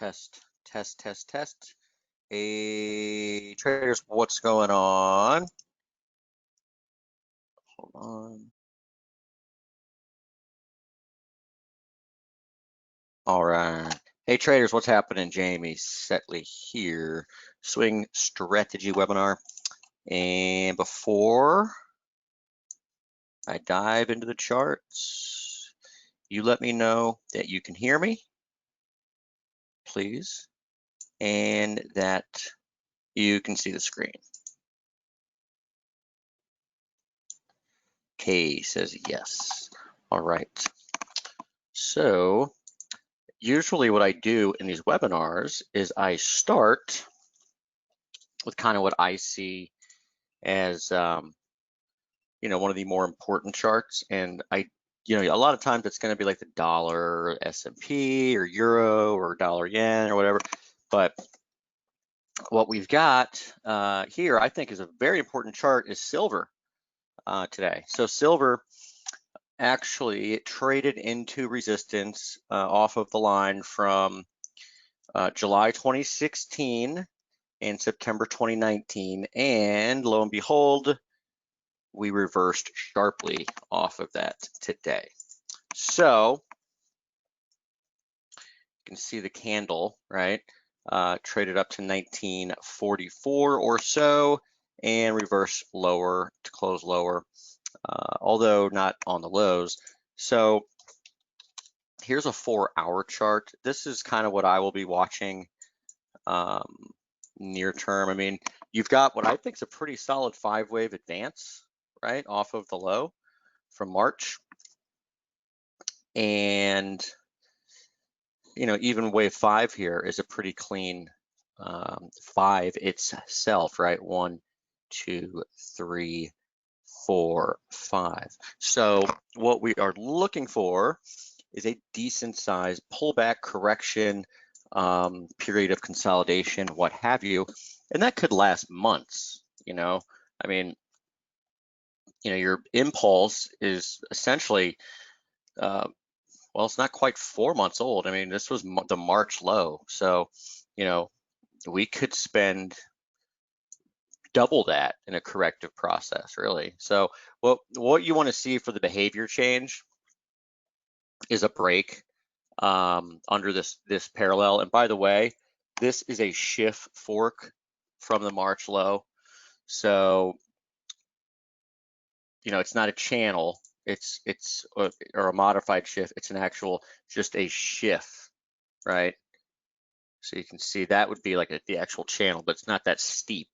Test. Hey, traders, what's going on? Hold on. All right. Hey, traders, what's happening? Jamie Setley here, Swing Strategy webinar. And before I dive into the charts, you let me know that you can hear me, please, and that you can see the screen. Kay says yes. All right. So usually what I do in these webinars is I start with kind of what I see as, one of the more important charts. And a lot of times it's going to be like the dollar, S&P, or euro, or dollar yen, or whatever. But what we've got here, I think, is a very important chart is silver today. So silver actually traded into resistance off of the line from July 2016 and September 2019, and lo and behold, we reversed sharply off of that today. So you can see the candle, right? Traded up to 1944 or so and reverse lower to close lower, although not on the lows. So here's a 4-hour chart. This is kind of what I will be watching near term. I mean, you've got what I think is a pretty solid 5-wave advance, right, off of the low from March. And, even wave 5 here is a pretty clean 5 itself, right? 1, 2, 3, 4, 5. So what we are looking for is a decent size pullback correction, period of consolidation, what have you, and that could last months. I mean, your impulse is essentially, well, it's not quite 4 months old. I mean, this was the March low, so we could spend double that in a corrective process, really. So what you want to see for the behavior change is a break under this parallel. And by the way, this is a Schiff fork from the March low. So, it's not a channel, it's or a modified Schiff. It's an actual, just a Schiff, right? So you can see that would be like the actual channel, but it's not that steep.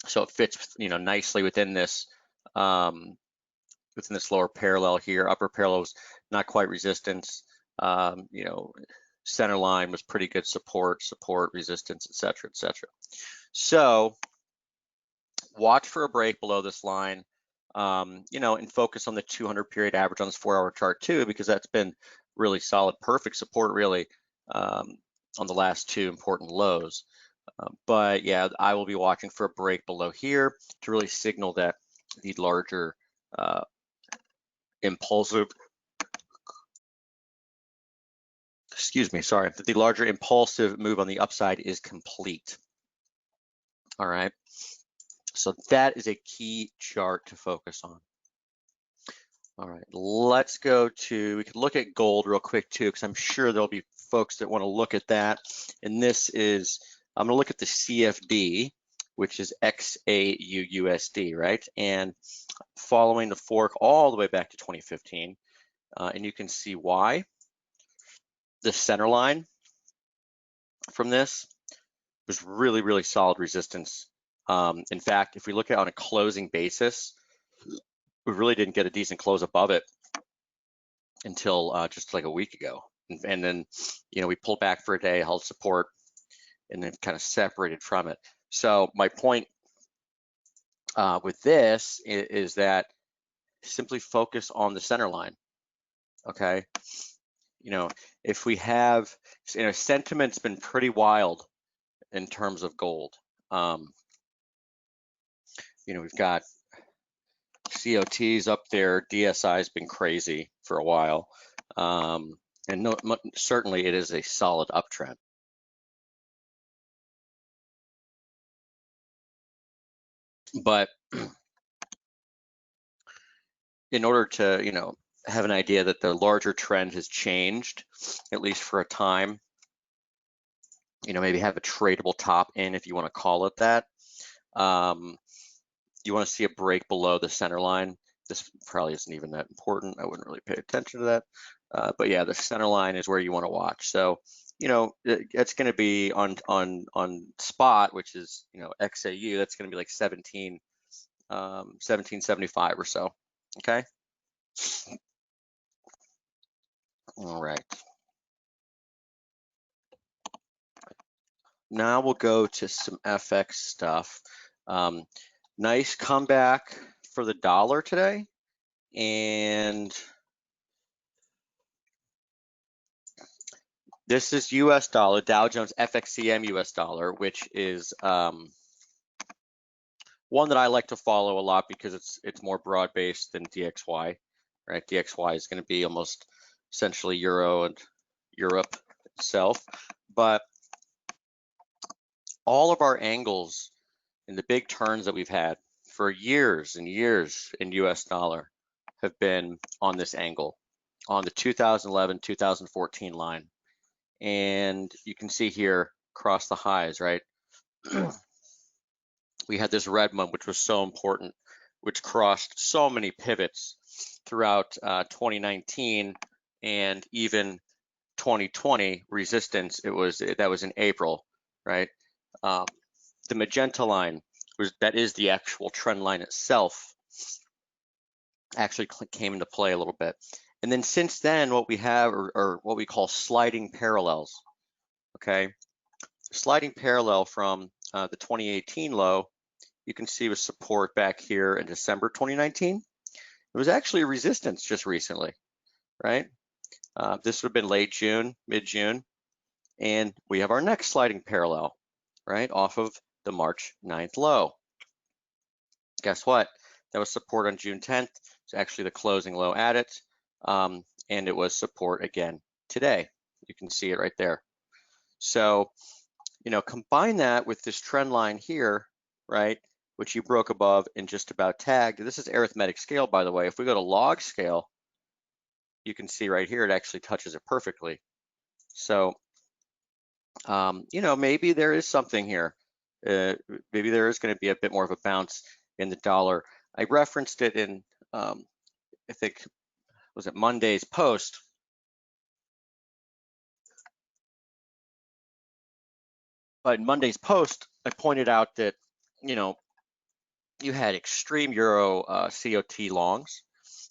So it fits, nicely within this lower parallel here. Upper parallel is not quite resistance. Center line was pretty good support, resistance, etc., etc. So watch for a break below this line, and focus on the 200 period average on this 4-hour chart too, because that's been really solid, perfect support really on the last 2 important lows. But yeah, I will be watching for a break below here to really signal that the larger impulsive, that the larger impulsive move on the upside is complete. All right, so that is a key chart to focus on. All right, let's go to, we could look at gold real quick too, because I'm sure there'll be folks that want to look at that. And this is, I'm gonna look at the CFD, which is XAUUSD, right? And following the fork all the way back to 2015, and you can see why. The center line from this was really, really solid resistance. In fact, if we look at it on a closing basis, we really didn't get a decent close above it until just like a week ago. And then, we pulled back for a day, held support, and then kind of separated from it. So my point with this is that simply focus on the center line, okay? If we have, sentiment's been pretty wild in terms of gold. We've got COTs up there, DSI's been crazy for a while. And no, certainly it is a solid uptrend. But in order to, you know, have an idea that the larger trend has changed, at least for a time, you know, maybe have a tradable top in, if you want to call it that. You want to see a break below the center line. This probably isn't even that important. I wouldn't really pay attention to that. But yeah, the center line is where you want to watch. So, you know, it's going to be on spot, which is, you know, XAU. That's going to be like 1775 or so. Okay. All right. Now we'll go to some FX stuff. Nice comeback for the dollar today. And this is US dollar, Dow Jones FXCM US dollar, which is one that I like to follow a lot because it's more broad-based than DXY, right? DXY is going to be almost essentially Euro and Europe itself. But all of our angles and the big turns that we've had for years and years in US dollar have been on this angle, on the 2011-2014 line. And you can see here across the highs, right? We had this red one, which was so important, which crossed so many pivots throughout 2019 and even 2020 resistance. That was in April, right? The magenta line that is the actual trend line itself actually came into play a little bit. And then since then, what we have are what we call sliding parallels. Okay, sliding parallel from the 2018 low, you can see with support back here in December 2019. It was actually a resistance just recently, right? This would have been late June, mid-June, and we have our next sliding parallel, right, off of the March 9th low. Guess what? That was support on June 10th. It's actually the closing low at it, and it was support again today. You can see it right there. So, you know, combine that with this trend line here, right, which you broke above and just about tagged. This is arithmetic scale, by the way. If we go to log scale, you can see right here, it actually touches it perfectly. So, you know, maybe there is something here. Maybe there is going to be a bit more of a bounce in the dollar. I referenced it in, I think, was it Monday's post? But in Monday's post, I pointed out that, you know, you had extreme Euro COT longs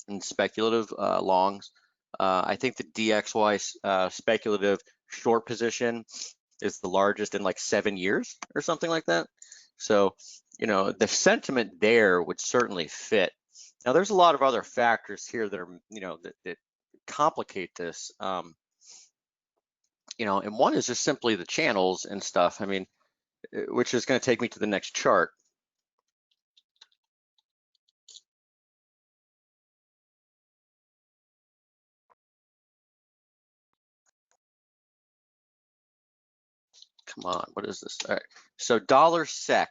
and speculative longs. I think the DXY speculative short position is the largest in like 7 years or something like that. So, you know, the sentiment there would certainly fit. Now, there's a lot of other factors here that are, you know, that complicate this. You know, and one is just simply the channels and stuff. I mean, which is going to take me to the next chart. Come on, what is this? All right, so dollar SEK,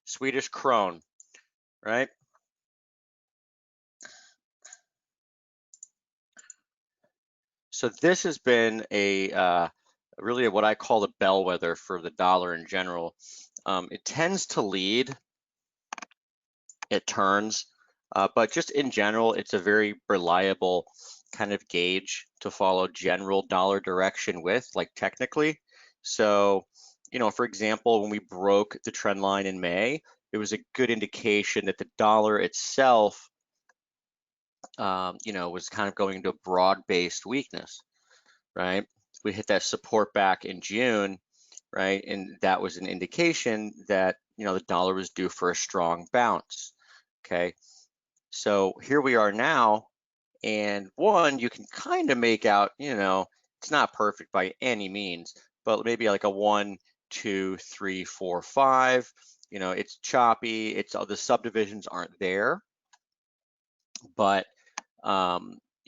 Swedish krone, right? So this has been a really what I call the bellwether for the dollar in general. It tends to lead, it turns, but just in general, it's a very reliable kind of gauge to follow general dollar direction with, like technically. So, you know, for example, when we broke the trend line in May, it was a good indication that the dollar itself, you know, was kind of going into a broad-based weakness, right? We hit that support back in June, right? And that was an indication that, you know, the dollar was due for a strong bounce, okay? So here we are now, and one, you can kind of make out, you know, it's not perfect by any means, but maybe like a 1, 2, 3, 4, 5. You know, it's choppy. It's the subdivisions aren't there, but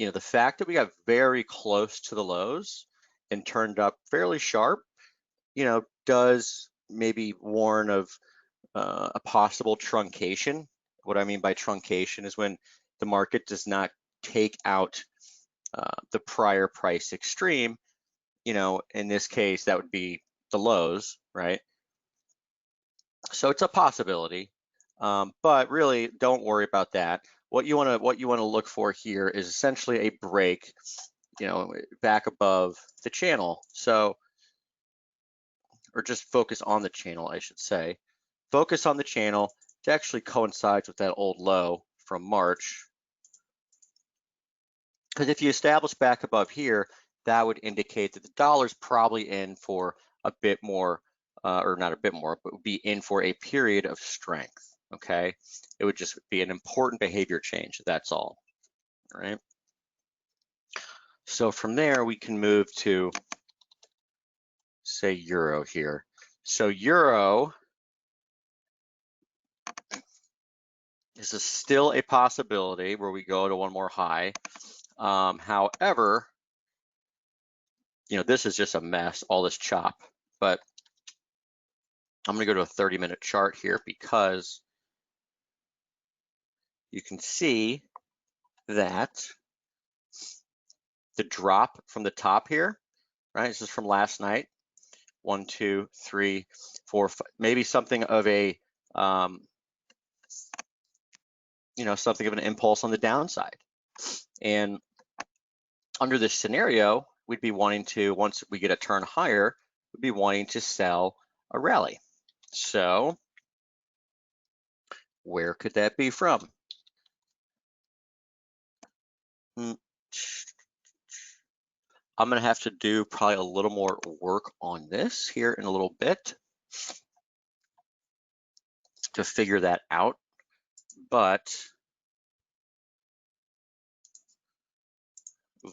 the fact that we got very close to the lows and turned up fairly sharp, does maybe warn of a possible truncation. What I mean by truncation is when the market does not take out the prior price extreme. In this case, that would be the lows, right? So it's a possibility, but really don't worry about that. What you want to look for here is essentially a break, back above the channel. So, or just focus on the channel, I should say. Focus on the channel. It actually coincides with that old low from March. Because if you establish back above here, that would indicate that the dollar's probably in for a bit more, or not a bit more, but would be in for a period of strength, okay? It would just be an important behavior change, that's all right? So from there, we can move to, say, Euro here. So Euro is still a possibility where we go to one more high. However, this is just a mess, all this chop, but I'm going to go to a 30-minute chart here because you can see that the drop from the top here, right? This is from last night. 1, 2, 3, 4, 5, maybe something of a, something of an impulse on the downside. And under this scenario, we'd be wanting to, once we get a turn higher, we'd be wanting to sell a rally. So where could that be from? I'm going to have to do probably a little more work on this here in a little bit to figure that out, but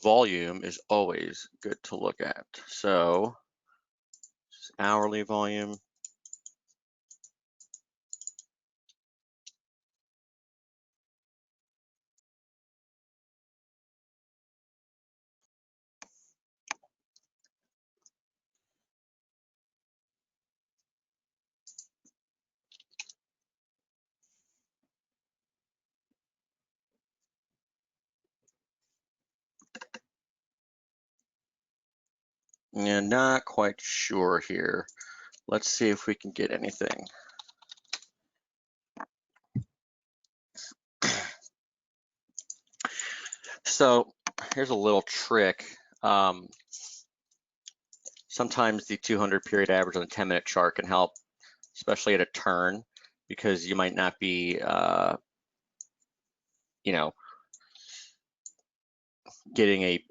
volume is always good to look at. So hourly volume. Yeah, not quite sure here. Let's see if we can get anything. So here's a little trick. Sometimes the 200 period average on the 10-minute chart can help, especially at a turn, because you might not be, getting a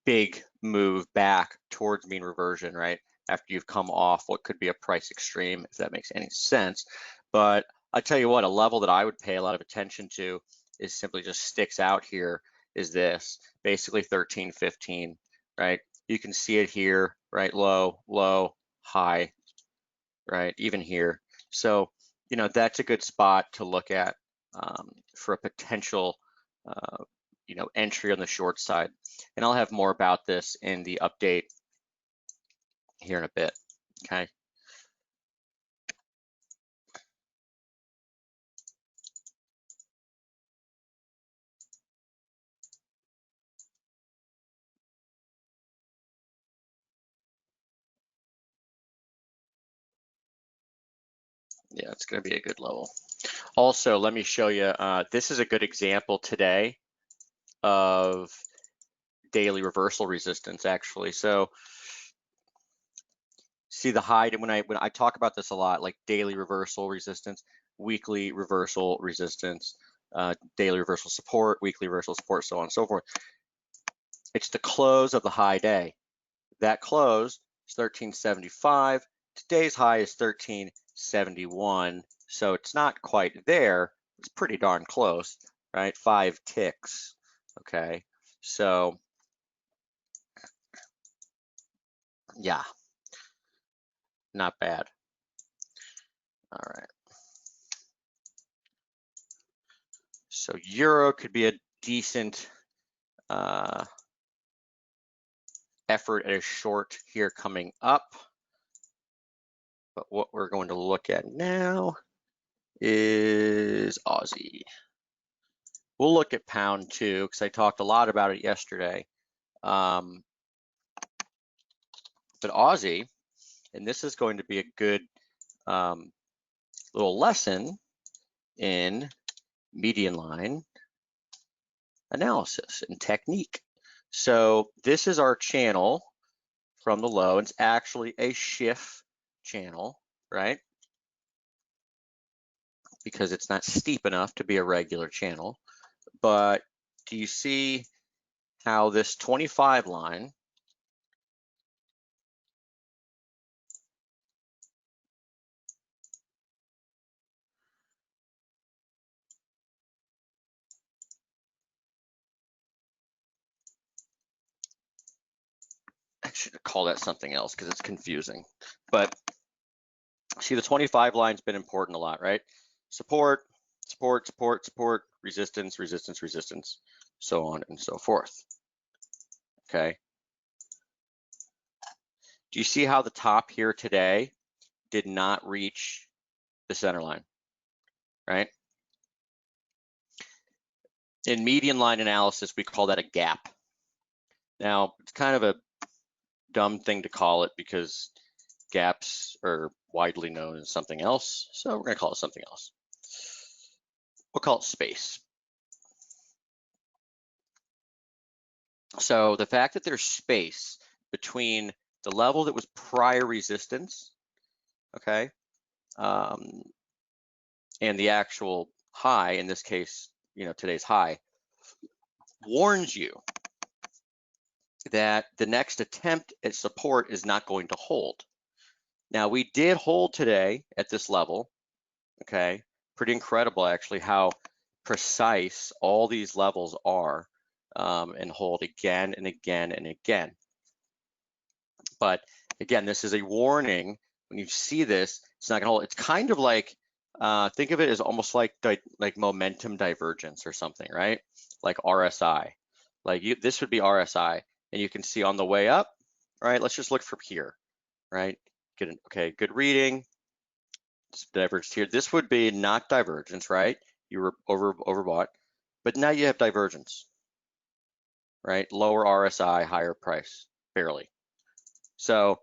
big move back towards mean reversion, right? After you've come off what could be a price extreme, if that makes any sense. But I tell you what, a level that I would pay a lot of attention to is simply just sticks out here is this, basically 13.15, right? You can see it here, right? Low, low, high, right? Even here. So, that's a good spot to look at for a potential, entry on the short side. And I'll have more about this in the update here in a bit, okay? Yeah, it's going to be a good level. Also, let me show you, this is a good example today of daily reversal resistance, actually. So see the high, when I talk about this a lot, like daily reversal resistance, weekly reversal resistance, daily reversal support, weekly reversal support, so on and so forth. It's the close of the high day. That close is 1375. Today's high is 1371. So it's not quite there. It's pretty darn close, right? 5 ticks. Okay. So yeah, not bad. All right. So Euro could be a decent effort at a short here coming up. But what we're going to look at now is Aussie. We'll look at pound too, because I talked a lot about it yesterday. But Aussie, and this is going to be a good little lesson in median line analysis and technique. So this is our channel from the low. It's actually a Schiff channel, right? Because it's not steep enough to be a regular channel. But do you see how this 25 line I should call that something else because it's confusing. But see, the 25 line's been important a lot, right? Support, support, support, support, resistance, resistance, resistance, so on and so forth. Okay. Do you see how the top here today did not reach the center line, right? In median line analysis, we call that a gap. Now, it's kind of a dumb thing to call it because gaps are widely known as something else. So we're going to call it something else. We'll call it space. So the fact that there's space between the level that was prior resistance, okay, and the actual high, in this case, you know, today's high, warns you that the next attempt at support is not going to hold. Now, we did hold today at this level, okay? Pretty incredible, actually, how precise all these levels are and hold again and again and again. But again, this is a warning. When you see this, it's not gonna hold. It's kind of like, think of it as almost like momentum divergence or something, right? Like RSI. Like this would be RSI. And you can see on the way up, right? Let's just look from here, right? Okay, good reading. It's diverged here. This would be not divergence, right? You were overbought, but now you have divergence, right? Lower RSI, higher price, barely. So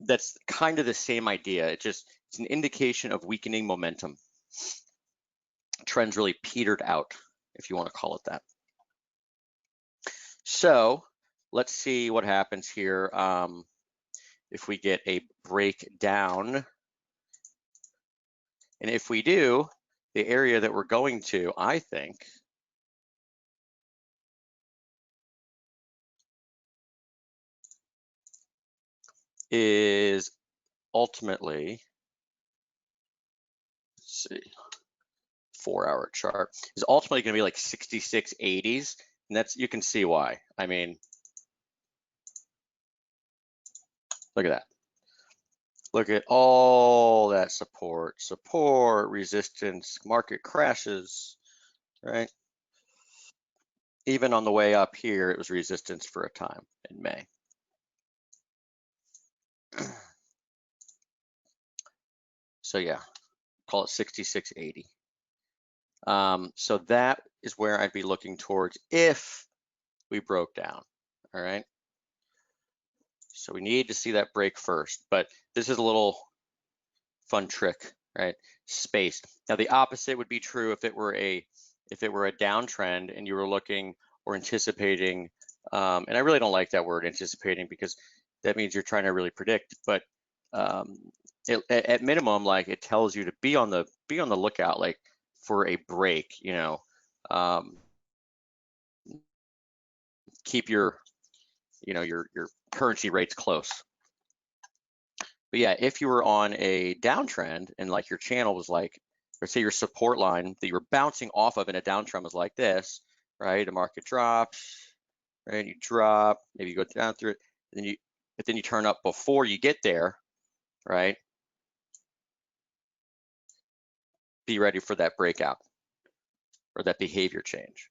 that's kind of the same idea. It's an indication of weakening momentum. Trends really petered out, if you want to call it that. So let's see what happens here if we get a breakdown. And if we do, the area that we're going to, I think, is ultimately, let's see, 4-hour chart, is ultimately going to be like 66.80s. And that's, you can see why. I mean, look at that. Look at all that support, resistance, market crashes, right? Even on the way up here, it was resistance for a time in May. So yeah, call it 66.80. So that is where I'd be looking towards if we broke down, all right? So we need to see that break first, but this is a little fun trick, right? Space. Now the opposite would be true if it were a downtrend and you were looking or anticipating, and I really don't like that word anticipating because that means you're trying to really predict, but at minimum, like it tells you to be on the lookout, like for a break, you know, keep your, you know, your currency rates close. But yeah, if you were on a downtrend and like your channel was like, or say your support line that you were bouncing off of in a downtrend was like this, right? The market drops, right? You drop, maybe you go down through it, and then you turn up before you get there, right? Be ready for that breakout or that behavior change.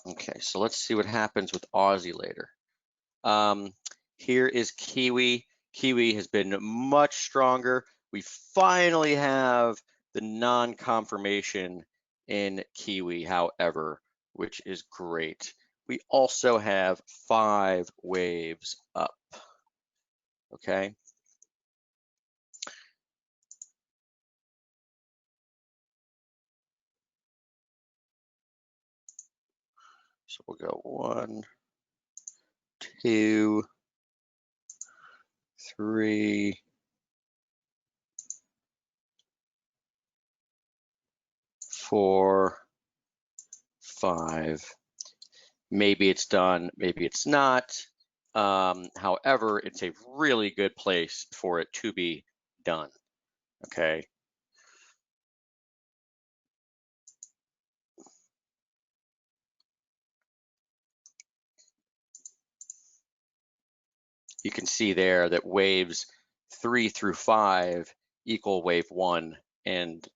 Okay, so let's see what happens with Aussie later. Here is Kiwi. Kiwi has been much stronger. We finally have the non-confirmation in Kiwi, however, which is great. We also have 5 waves up, okay? So we'll go 1, 2, 3, 4, 5. Maybe it's done, maybe it's not. However, it's a really good place for it to be done, okay? You can see there that waves 3 through 5 equal wave 1, and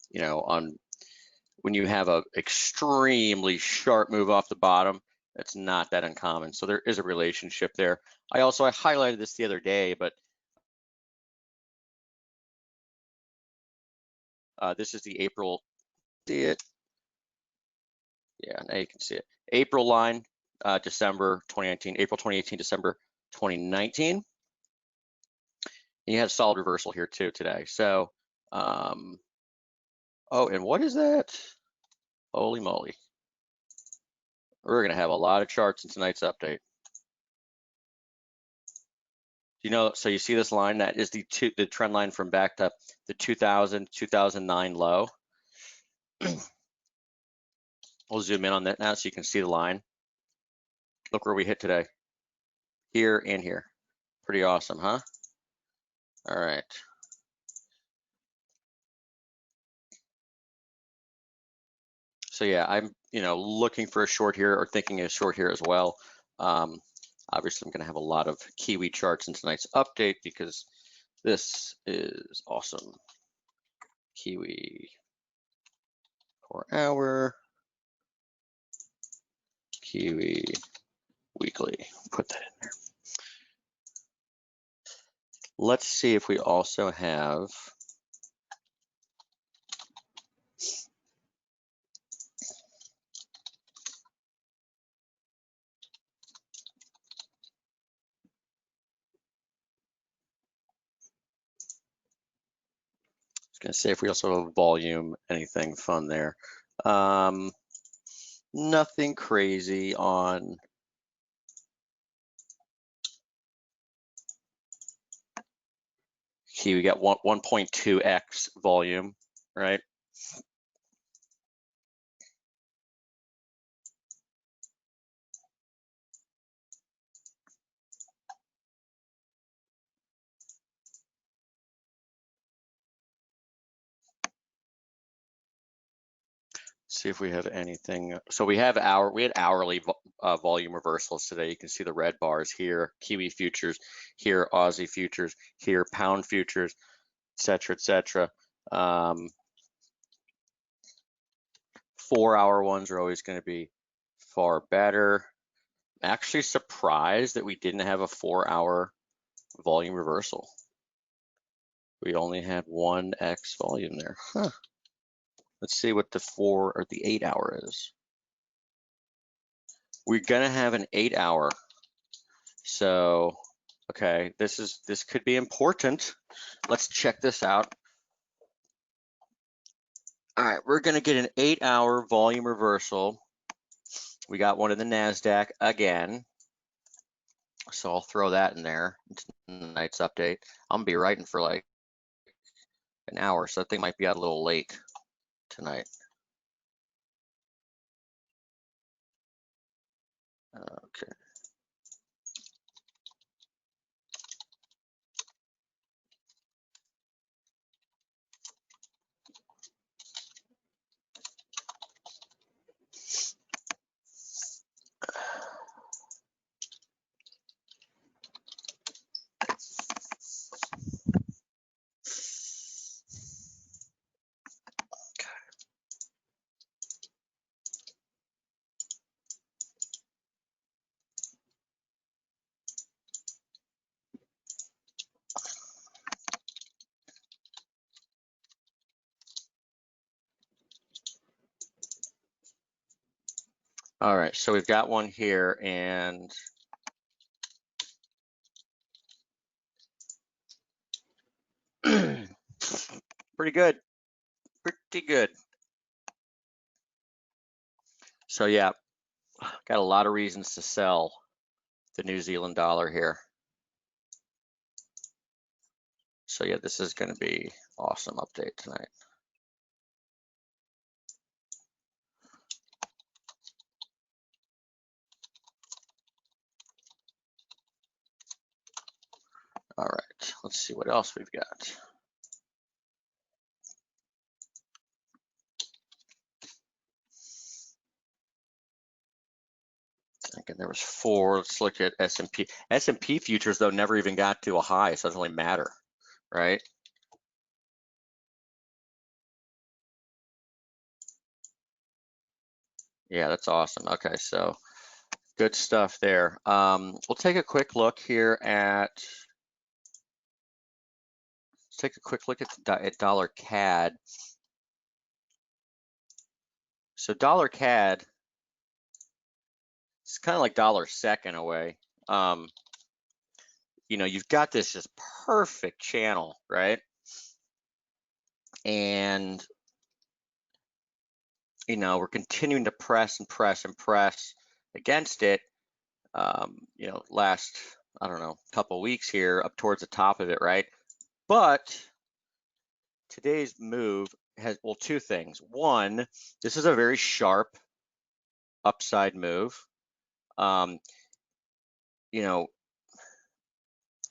you know, when you have a extremely sharp move off the bottom, that's not that uncommon. So there is a relationship there. I highlighted this the other day, but this is the April, see it? Yeah, now you can see it. April line, December 2019, April 2018, December 2019. And you had a solid reversal here too today. So, oh, and what is that? Holy moly. We're gonna have a lot of charts in tonight's update. You know, so you see this line, that is the trend line from back to the 2000, 2009 low. We'll zoom in on that now so you can see the line. Look where we hit today. Here and here. Pretty awesome, huh? All right. So yeah, I'm looking for a short here, or thinking a short here as well. Obviously, I'm going to have a lot of Kiwi charts in tonight's update because this is awesome. Kiwi 4 hour, Kiwi weekly. Put that in there. Let's see if we also have gonna say if we also have volume, anything fun there. Nothing crazy on Kiwi. We got 1.2x volume, right? See if we have anything. So we had hourly volume reversals today. You can see the red bars here, Kiwi futures, here Aussie futures, here pound futures, et cetera. 4 hour ones are always going to be far better. I'm actually surprised that we didn't have a 4 hour volume reversal. We only had 1x volume there. Huh. Let's see what the 4 or the 8 hour is. We're gonna have an 8 hour. So, okay, this could be important. Let's check this out. All right, we're gonna get an 8 hour volume reversal. We got one in the NASDAQ again. So I'll throw that in there into tonight's update. I'm gonna be writing for like an hour, so I think might be out a little late tonight. Okay. All right, so we've got one here, and pretty good, pretty good. So yeah, got a lot of reasons to sell the New Zealand dollar here. So yeah, this is going to be awesome update tonight. All right, let's see what else we've got. Again, there was 4. Let's look at S&P. S&P futures, though, never even got to a high, so it doesn't really matter, right? Yeah, that's awesome. Okay, so good stuff there. We'll take a quick look here at, let's take a quick look at dollar CAD. So dollar CAD, it's kind of like dollar SEK in a way. You know, you've got this just perfect channel, right? And, you know, we're continuing to press and press and press against it. You know, last, I don't know, couple weeks here up towards the top of it, right? But today's move has, well, 2 things. One, this is a very sharp upside move. You know,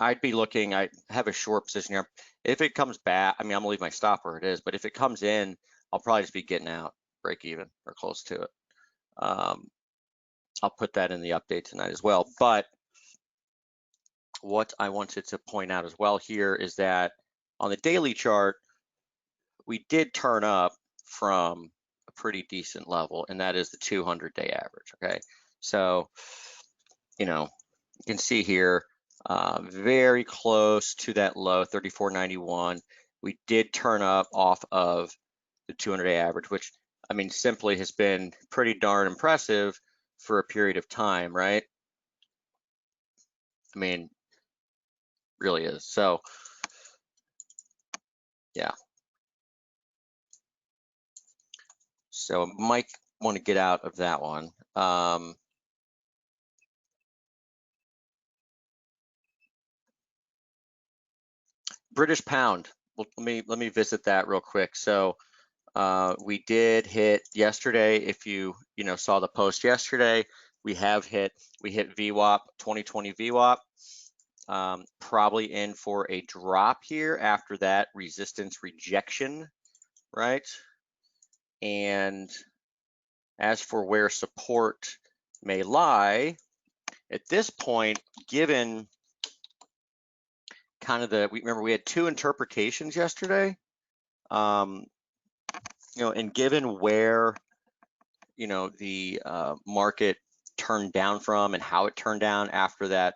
I'd be looking, I have a short position here. If it comes back, I mean, I'm gonna leave my stop where it is, but if it comes in, I'll probably just be getting out, break even or close to it. I'll put that in the update tonight as well. But what I wanted to point out as well here is that on the daily chart, we did turn up from a pretty decent level, and that is the 200-day average, okay? So, you know, you can see here, very close to that low, 34.91. We did turn up off of the 200-day average, which, I mean, simply has been pretty darn impressive for a period of time, right? I mean, really is. So, yeah. So might want to get out of that one. British pound. Well, let me visit that real quick. So we did hit yesterday. If you saw the post yesterday, we hit VWAP 2020 VWAP. Probably in for a drop here after that resistance rejection, right? And as for where support may lie, at this point, given kind of remember we had 2 interpretations yesterday, and given where, the market turned down from and how it turned down after that,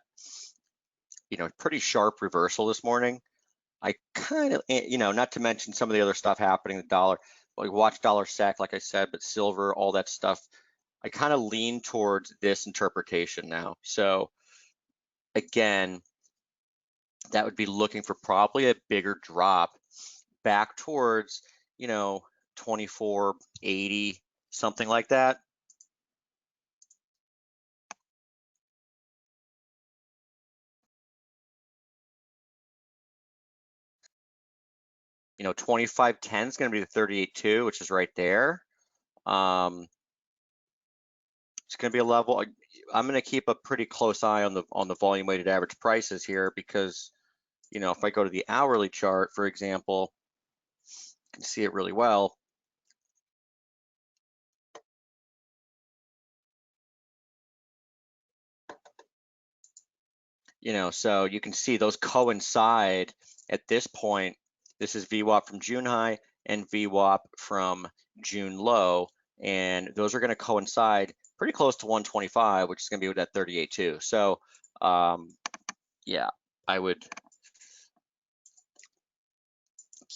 pretty sharp reversal this morning, I kind of, not to mention some of the other stuff happening, the dollar, like watch dollar SEK, like I said, but silver, all that stuff, I kind of lean towards this interpretation now. So again, that would be looking for probably a bigger drop back towards, 24.80, something like that. 25.10 is going to be the 38.2, which is right there. It's going to be a level. I'm going to keep a pretty close eye on the volume weighted average prices here because, if I go to the hourly chart, for example, you can see it really well. So you can see those coincide at this point. This is VWAP from June high and VWAP from June low, and those are going to coincide pretty close to 125, which is going to be with that 38.2. So yeah, I would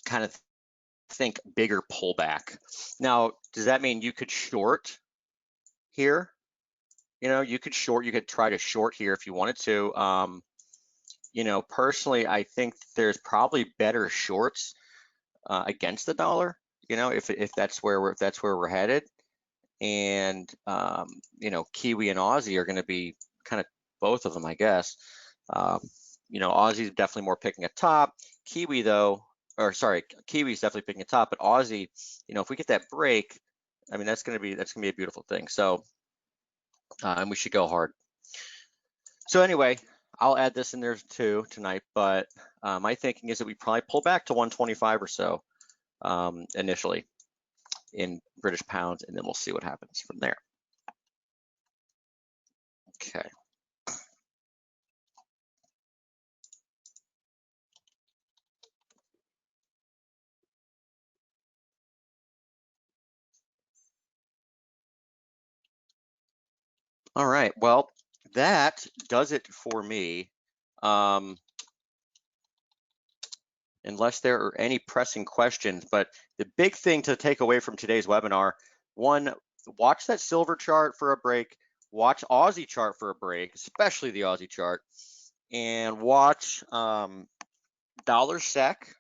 kind of think bigger pullback. Now, does that mean you could short here? you know, you could try to short here if you wanted to. You know, personally, I think there's probably better shorts against the dollar, you know, if that's where we're headed. And you know, Kiwi and Aussie are going to be kind of both of them, I guess. You know, Aussie's definitely more picking a top. Kiwi though, or sorry, Kiwi's definitely picking a top, but Aussie, you know, if we get that break, I mean, that's going to be a beautiful thing. So, and we should go hard. So anyway, I'll add this in there too tonight, but my thinking is that we probably pull back to 125 or so initially in British pounds, and then we'll see what happens from there. Okay. All right, well, that does it for me. Unless there are any pressing questions, but the big thing to take away from today's webinar, one, watch that silver chart for a break, watch Aussie chart for a break, especially the Aussie chart, and watch dollar SEK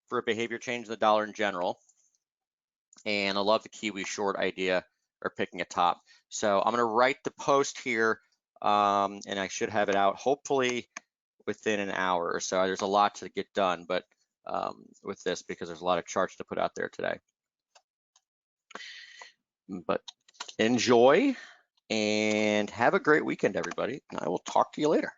for a behavior change in the dollar in general. And I love the Kiwi short idea or picking a top. So I'm going to write the post here, and I should have it out hopefully within an hour or so. There's a lot to get done, but with this, because there's a lot of charts to put out there today. But enjoy and have a great weekend, everybody. And I will talk to you later.